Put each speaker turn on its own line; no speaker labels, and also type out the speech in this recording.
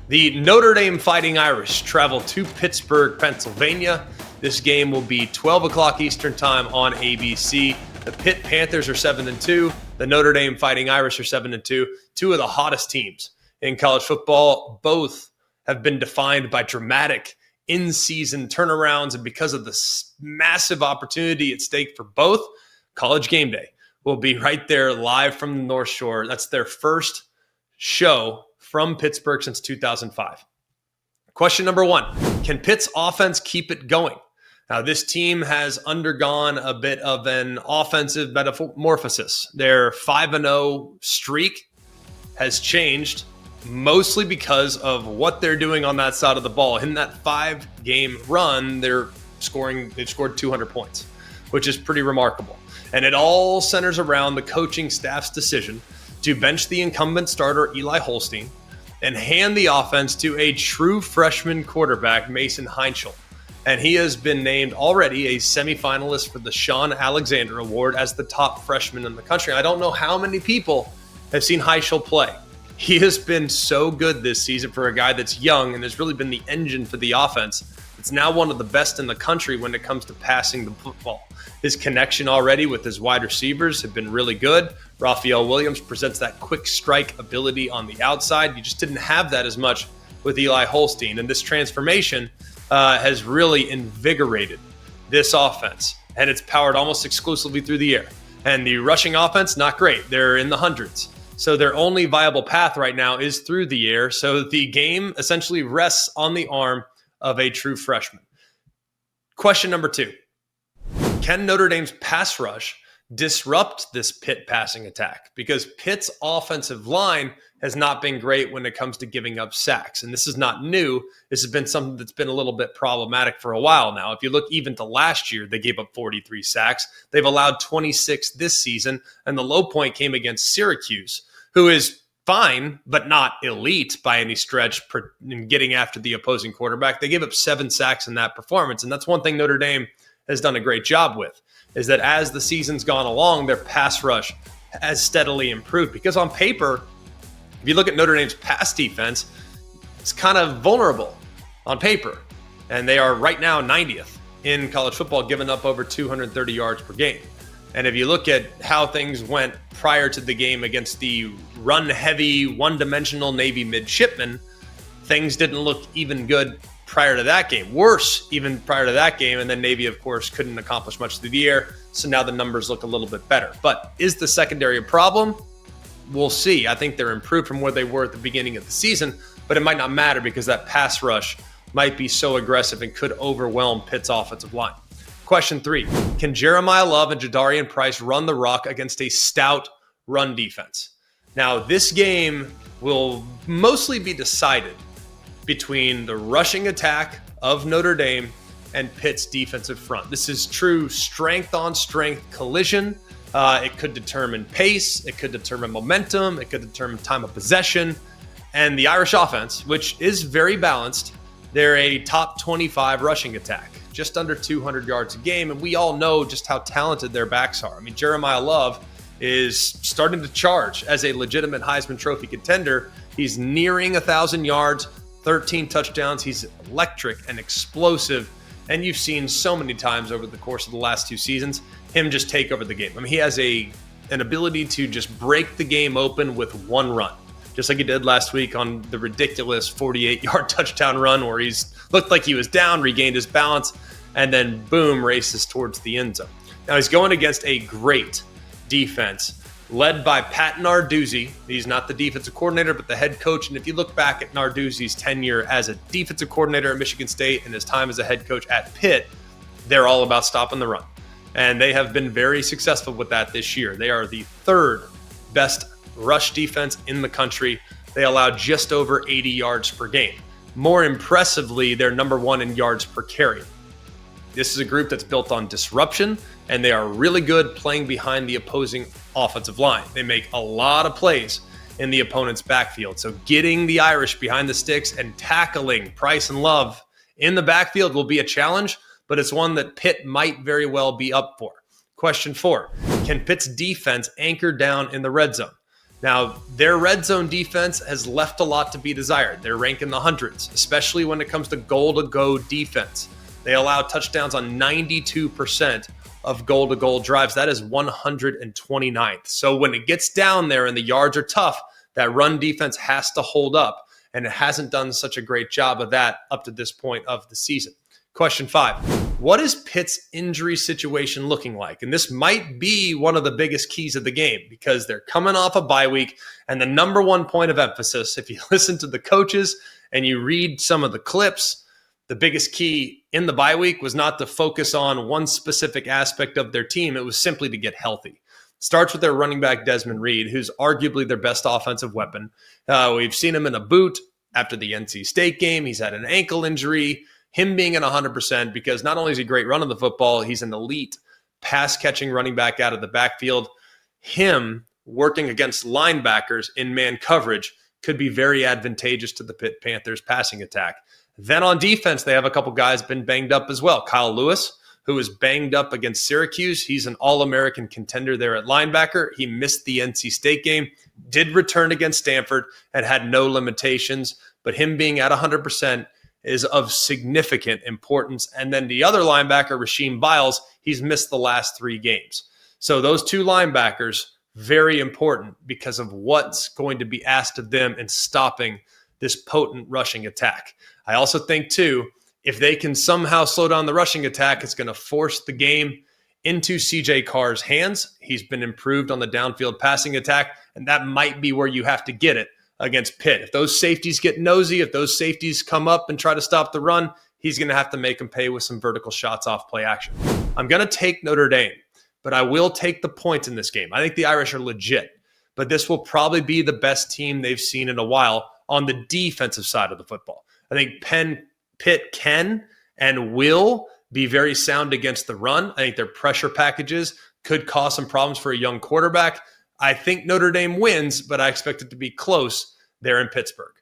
The Notre Dame Fighting Irish travel to Pittsburgh, Pennsylvania. This game will be 12 o'clock Eastern time on ABC. The Pitt Panthers are 7-2. The Notre Dame Fighting Irish are 7-2. Two of the hottest teams in college football. Both have been defined by dramatic in-season turnarounds, and because of the massive opportunity at stake for both, College Game Day will be right there live from the North Shore. That's their first show from Pittsburgh since 2005. Question number one, can Pitt's offense keep it going? Now, this team has undergone a bit of an offensive metamorphosis. Their 5-0 streak has changed mostly because of what they're doing on that side of the ball. In that 5-game run, they've scored 200 points, which is pretty remarkable. And it all centers around the coaching staff's decision to bench the incumbent starter Eli Holstein and hand the offense to a true freshman quarterback, Mason Heinschel. And he has been named already a semifinalist for the Sean Alexander Award as the top freshman in the country. I don't know how many people have seen Heinschel play. He has been so good this season for a guy that's young and has really been the engine for the offense. It's now one of the best in the country when it comes to passing the football. His connection already with his wide receivers have been really good. Raphael Williams presents that quick strike ability on the outside. You just didn't have that as much with Eli Holstein. And this transformation has really invigorated this offense. And it's powered almost exclusively through the air. And the rushing offense, not great. They're in the hundreds. So their only viable path right now is through the air. So the game essentially rests on the arm of a true freshman. Question number two. Can Notre Dame's pass rush disrupt this Pitt passing attack? Because Pitt's offensive line has not been great when it comes to giving up sacks. And this is not new. This has been something that's been a little bit problematic for a while now. If you look even to last year, they gave up 43 sacks. They've allowed 26 this season. And the low point came against Syracuse, who is fine, but not elite by any stretch in getting after the opposing quarterback. They gave up 7 sacks in that performance. And that's one thing Notre Dame has done a great job with, is that as the season's gone along, their pass rush has steadily improved. Because on paper, if you look at Notre Dame's pass defense, it's kind of vulnerable on paper. And they are right now 90th in college football, giving up over 230 yards per game. And if you look at how things went prior to the game against the run-heavy, one-dimensional Navy midshipmen, things didn't look even good prior to that game. Worse even prior to that game. And then Navy, of course, couldn't accomplish much through the air. So now the numbers look a little bit better. But is the secondary a problem? We'll see. I think they're improved from where they were at the beginning of the season, but it might not matter because that pass rush might be so aggressive and could overwhelm Pitt's offensive line. Question 3, can Jeremiah Love and Jadarian Price run the rock against a stout run defense? Now, this game will mostly be decided between the rushing attack of Notre Dame and Pitt's defensive front. This is true strength-on-strength collision. It could determine pace. It could determine momentum. It could determine time of possession. And the Irish offense, which is very balanced, they're a top 25 rushing attack, just under 200 yards a game. And we all know just how talented their backs are. I mean, Jeremiah Love is starting to charge as a legitimate Heisman Trophy contender. He's nearing 1,000 yards, 13 touchdowns. He's electric and explosive. And you've seen so many times over the course of the last 2 seasons, him just take over the game. I mean, he has an ability to just break the game open with one run, just like he did last week on the ridiculous 48-yard touchdown run where he's looked like he was down, regained his balance, and then boom, races towards the end zone. Now he's going against a great defense led by Pat Narduzzi. He's not the defensive coordinator, but the head coach. And if you look back at Narduzzi's tenure as a defensive coordinator at Michigan State and his time as a head coach at Pitt, they're all about stopping the run. And they have been very successful with that this year. They are the 3rd best rush defense in the country. They allow just over 80 yards per game. More impressively, they're number 1 in yards per carry. This is a group that's built on disruption, and they are really good playing behind the opposing offensive line. They make a lot of plays in the opponent's backfield. So getting the Irish behind the sticks and tackling Price and Love in the backfield will be a challenge, but it's one that Pitt might very well be up for. Question 4, can Pitt's defense anchor down in the red zone? Now, their red zone defense has left a lot to be desired. They're ranked in the hundreds, especially when it comes to goal-to-go defense. They allow touchdowns on 92% of goal-to-goal drives. That is 129th. So when it gets down there and the yards are tough, that run defense has to hold up, and it hasn't done such a great job of that up to this point of the season. Question 5, what is Pitt's injury situation looking like? And this might be one of the biggest keys of the game because they're coming off a bye week, and the number one point of emphasis, if you listen to the coaches and you read some of the clips, the biggest key in the bye week was not to focus on one specific aspect of their team. It was simply to get healthy. Starts with their running back, Desmond Reed, who's arguably their best offensive weapon. We've seen him in a boot after the NC State game. He's had an ankle injury. Him being at 100%, because not only is he great running the football, he's an elite pass-catching running back out of the backfield. Him working against linebackers in man coverage could be very advantageous to the Pitt Panthers passing attack. Then on defense, they have a couple guys been banged up as well. Kyle Lewis, who was banged up against Syracuse. He's an All-American contender there at linebacker. He missed the NC State game, did return against Stanford, and had no limitations. But him being at 100% is of significant importance. And then the other linebacker, Rasheem Biles, he's missed the last 3 games. So those 2 linebackers, very important because of what's going to be asked of them in stopping this potent rushing attack. I also think, too, if they can somehow slow down the rushing attack, it's going to force the game into C.J. Carr's hands. He's been improved on the downfield passing attack, and that might be where you have to get it against Pitt. If those safeties get nosy, if those safeties come up and try to stop the run, he's going to have to make them pay with some vertical shots off play action. I'm going to take Notre Dame, but I will take the points in this game. I think the Irish are legit, but this will probably be the best team they've seen in a while on the defensive side of the football. I think Pitt can and will be very sound against the run. I think their pressure packages could cause some problems for a young quarterback. I think Notre Dame wins, but I expect it to be close there in Pittsburgh.